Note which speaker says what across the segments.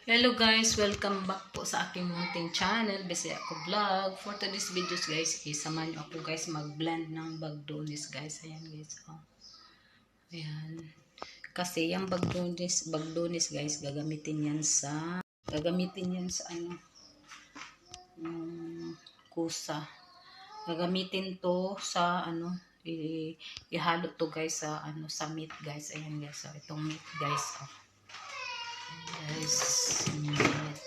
Speaker 1: Hello guys, welcome back po sa aking munting channel, Bisaya Ko Vlog. For today's videos guys, isamahan nyo ako guys mag-blend ng bagdonis guys. Ayan guys, oh. Ayan. Kasi yung bagdonis guys, gagamitin yan sa ano, kusa. Gagamitin to sa ano, ihalo to guys sa ano, sa meat guys. Ayan guys, oh. Itong meat guys, oh. Guys, meat.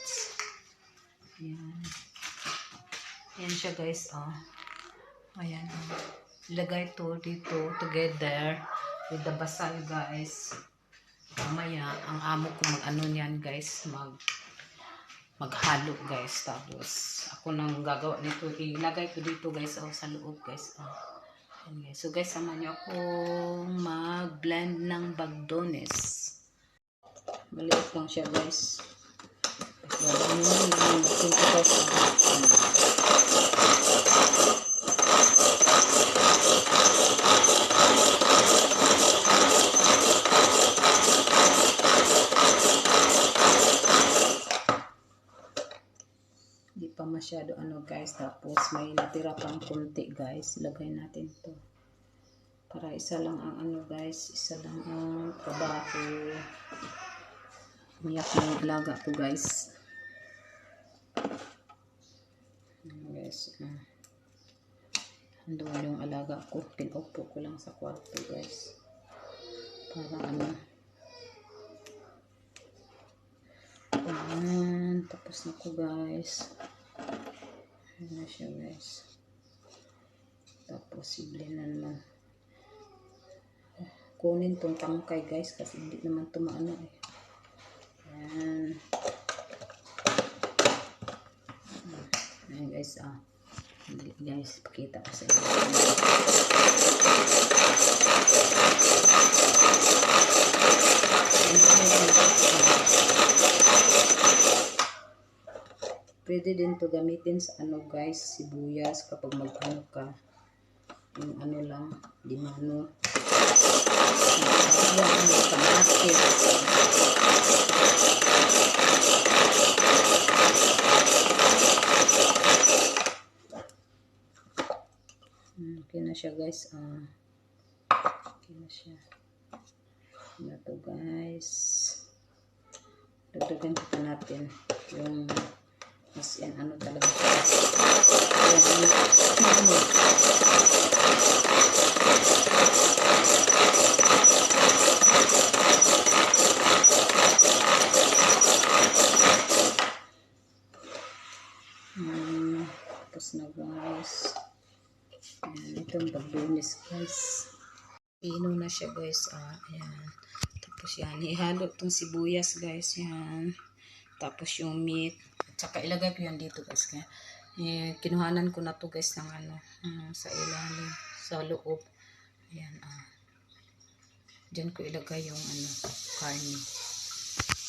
Speaker 1: Ayan. Ayan siya guys, oh. Ayan, oh. Ilagay to dito together with the basal guys. Mamaya, ang amo ko mag-ano niyan guys, maghalo guys. Tapos, ako nang gagawa nito. Ilagay ko dito guys, oh, sa loob guys, oh. Ayan guys. So guys, sama niyo akong mag-blend ng bagdones. Maliit lang siya guys. Gagawin nyo yung dito guys, Hindi pa masyado ano guys. Tapos may natira pang kunti guys. Lagay natin to. Para isa lang ang ano guys. Isa lang ang trabaho. Umiyak na yung alaga ko guys. Guys. Ando yung alaga ko. Pinupo ko lang sa kwarto guys. Para ano. Ayan. Tapos na ko guys. Ayan na siya guys. Tapos i-blend na naman. Kunin tong tangkay guys. Kasi hindi naman tumaano eh. Ayan. Ayan guys, ah. Hindi guys, pakita ko sa inyo. Pwede din to gamitin sa ano guys, sibuyas kapag mag-ano ka. Yung ano lang, di mano. Okay na siya guys. Okay na siya. Na to guys. Dagdagan kita natin yung mas yan ano talaga siya. Tapos na guys. Ayan, itong bagdonis guys. Pino na siya guys. Ayan. Tapos yan, ihalo itong sibuyas guys. Yan. Tapos yung meat. At saka ilagay ko yan dito guys. Kaya, kinuhanan ko na to guys ng ano, sa ilalim, sa loob. Ayan. Diyan ko ilagay yung ano, karne.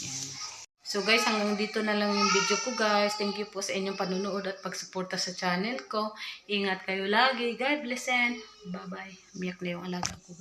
Speaker 1: Ayan. So guys, hanggang dito na lang yung video ko guys. Thank you po sa inyong panunood at pagsuporta sa channel ko. Ingat kayo lagi. God bless and bye-bye. Umiyak na yung alaga ko.